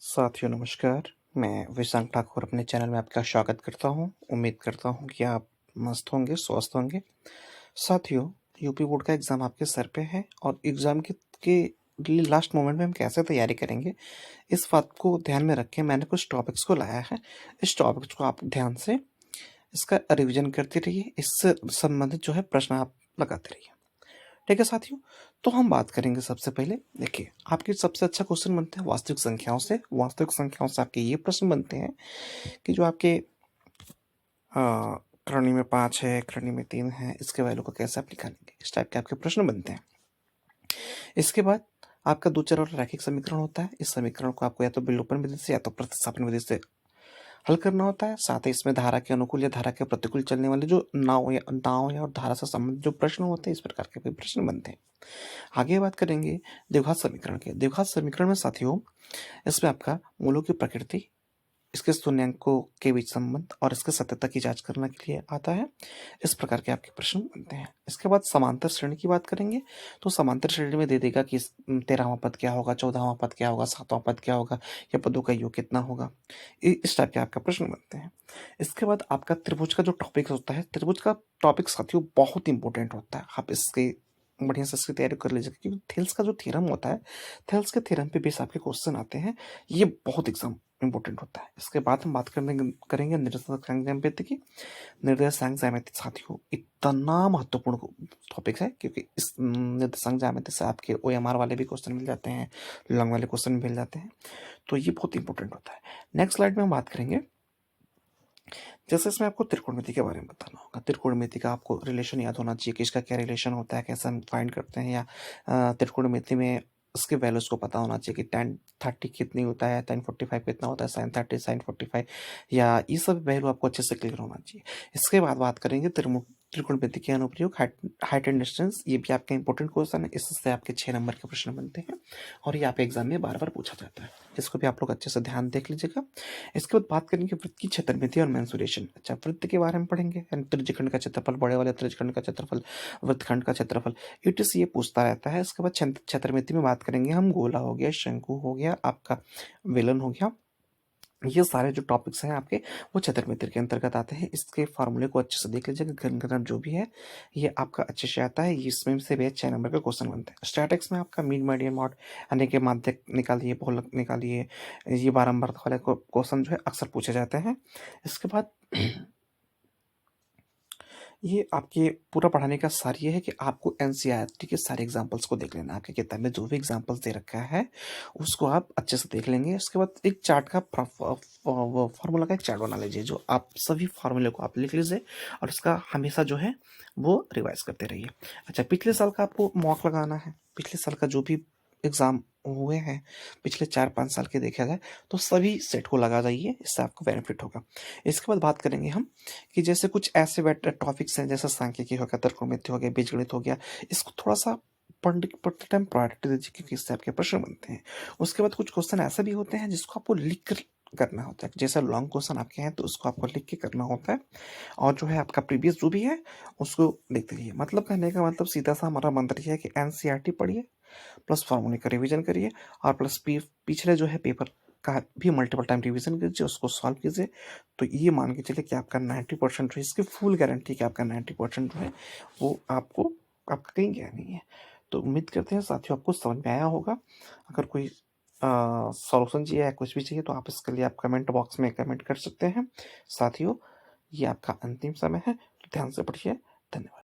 साथियों नमस्कार, मैं विशांक ठाकुर अपने चैनल में आपका स्वागत करता हूँ। उम्मीद करता हूँ कि आप मस्त होंगे, स्वस्थ होंगे। साथियों, यूपी बोर्ड का एग्ज़ाम आपके सर पे है और एग्ज़ाम के लिए लास्ट मोमेंट में हम कैसे तैयारी करेंगे, इस बात को ध्यान में रख के मैंने कुछ टॉपिक्स को लाया है। इस टॉपिक्स को आप ध्यान से इसका रिविज़न करते रहिए, इससे संबंधित जो है प्रश्न आप लगाते रहिए। ठीक है साथियों, तो हम बात करेंगे सबसे पहले। देखिए, आपके सबसे अच्छा क्वेश्चन बनते हैं वास्तविक संख्याओं से। वास्तविक संख्याओं से आपके ये प्रश्न बनते हैं कि जो आपके कर्ण में 5 है, कर्ण में 3 है, इसके वैल्यू को कैसे आप निकालेंगे, इस टाइप के आपके प्रश्न बनते हैं। इसके बाद आपका दो चर और रैखिक समीकरण होता है। इस समीकरण को आपको या तो विलोपन विधि से या तो प्रतिस्थापन विधि से हल करना होता है। साथ ही इसमें धारा के अनुकूल या धारा के प्रतिकूल चलने वाले जो नाव या और धारा से संबंधित जो प्रश्न होते हैं, इस प्रकार के भी प्रश्न बनते हैं। आगे बात करेंगे द्विघात समीकरण के। द्विघात समीकरण में साथियों, इसमें आपका मूलों की प्रकृति, इसके शून्यांकों के बीच संबंध और इसके सत्यता की जांच करने के लिए आता है। इस प्रकार के आपके प्रश्न बनते हैं। इसके बाद समांतर श्रेणी की बात करेंगे, तो समांतर श्रेणी में दे देगा कि 13वां पद क्या होगा, 14वां पद क्या होगा, 7वां पद क्या होगा, या पदों का योग कितना होगा। इस टाइप के आपका प्रश्न बनते हैं। इसके बाद आपका त्रिभुज का जो टॉपिक होता है, त्रिभुज का टॉपिक साथियों बहुत इंपॉर्टेंट होता है। आप इसके बढ़िया से इसकी तैयारी कर लीजिएगा, क्योंकि थेल्स का जो थ्योरम होता है, थेल्स के थ्योरम पे बेस आपके क्वेश्चन आते हैं। ये बहुत एग्जाम इंपॉर्टेंट होता है। इसके बाद हम बात करेंगे निर्देशांक ज्यामिति की। निर्देशांक ज्यामिति साथियों इतना महत्वपूर्ण टॉपिक है, क्योंकि इस निर्देशांक ज्यामिति से आपके OMR वाले भी क्वेश्चन मिल जाते हैं, लॉन्ग वाले क्वेश्चन मिल जाते हैं। तो ये बहुत इंपॉर्टेंट होता है। नेक्स्ट स्लाइड में हम बात करेंगे, जैसे इसमें आपको त्रिकोणमिति के बारे में बताना होगा। त्रिकोणमिति का आपको रिलेशन याद होना चाहिए कि इसका क्या रिलेशन होता है, कैसे हम फाइंड करते हैं, या त्रिकोणमिति में उसके वैल्यूज को पता होना चाहिए कि tan 30 कितनी होता है, tan 45 कितना होता है, sin 30 sin 45, या ये सब वैल्यू आपको अच्छे से क्लियर होना चाहिए। इसके बाद बात करेंगे त्रिकोणमिति के अनुप्रयोग, हाइट एंड डिस्टेंस। ये भी आपका इंपॉर्टेंट क्वेश्चन है, इससे आपके 6 नंबर के प्रश्न बनते हैं और ये आपके एग्जाम में बार बार पूछा जाता है। इसको भी आप लोग अच्छे से ध्यान देख लीजिएगा। इसके बाद बात करेंगे वृत्त की क्षेत्रमिति और मेंसुरेशन। अच्छा, वृत्त के बारे में पढ़ेंगे, यानी त्रिज्यखंड का क्षेत्रफल, बड़े वाले त्रिज्यखंड का क्षेत्रफल, वृत्तखंड का क्षेत्रफल, ये पूछता रहता है। इसके बाद क्षेत्रमिति में बात करेंगे हम, गोला हो गया, शंकु हो गया, आपका बेलन हो गया। ये सारे जो टॉपिक्स हैं आपके, वो क्षेत्रमिति के अंतर्गत आते हैं। इसके फार्मूले को अच्छे से देख लीजिएगा। घन घनत्व जो भी है, ये आपका अच्छे से आता है। इसमें से भी 6 नंबर का क्वेश्चन बनता है। स्टैटिक्स में आपका मीन मेडियन मॉड, यानी कि माध्यक निकालिए, बहुलक निकालिए, ये बारंबार वाले क्वेश्चन जो है अक्सर पूछे जाते हैं। इसके बाद ये आपके पूरा पढ़ाने का सार ये है कि आपको NCERT के सारे एग्जाम्पल्स को देख लेना। आपकी किताब में जो भी एग्जाम्पल्स दे रखा है, उसको आप अच्छे से देख लेंगे। उसके बाद एक चार्ट का फॉर्मूला का एक चार्ट बना लीजिए, जो आप सभी फार्मूले को आप लिख लीजिए और उसका हमेशा जो है वो रिवाइज करते रहिए। अच्छा, पिछले साल का आपको मॉक लगाना है। पिछले साल का जो भी एग्जाम हुए हैं, पिछले 4-5 साल के देखा जाए, तो सभी सेट को लगा जाइए, इससे आपको बेनिफिट होगा। इसके बाद बात करेंगे हम कि जैसे कुछ ऐसे टॉपिक्स हैं, जैसे सांख्यिकी हो गया, त्रिकोणमिति हो गया, बीजगणित हो गया, इसको थोड़ा सा पढ़ते टाइम प्रायोरिटी दीजिए, क्योंकि इससे आपके प्रश्न बनते हैं। उसके बाद कुछ क्वेश्चन ऐसे भी होते हैं जिसको आपको लिख कर करना होता है। जैसे लॉन्ग क्वेश्चन आपके हैं, तो उसको आपको लिख के करना होता है, और जो है आपका प्रीवियस जो भी है उसको लिख दीजिए। मतलब कहने का मतलब सीधा सा हमारा मंत्र ये है कि NCERT पढ़िए, प्लस फार्मूले का रिवीजन करिए, और प्लस पिछले जो है पेपर का भी मल्टीपल टाइम रिवीजन कीजिए, उसको सॉल्व कीजिए। तो ये मान के चलिए कि आपका 90% जो है, इसकी फुल गारंटी कि आपका 90% जो है वो आपका कहीं गया नहीं है। तो उम्मीद करते हैं साथियों आपको समझ में आया होगा। अगर कोई सॉल्यूशन चाहिए या कुछ भी चाहिए, तो आप इसके लिए आप कमेंट बॉक्स में कमेंट कर सकते हैं। साथियों, ये आपका अंतिम समय है, तो ध्यान से पढ़िए। धन्यवाद।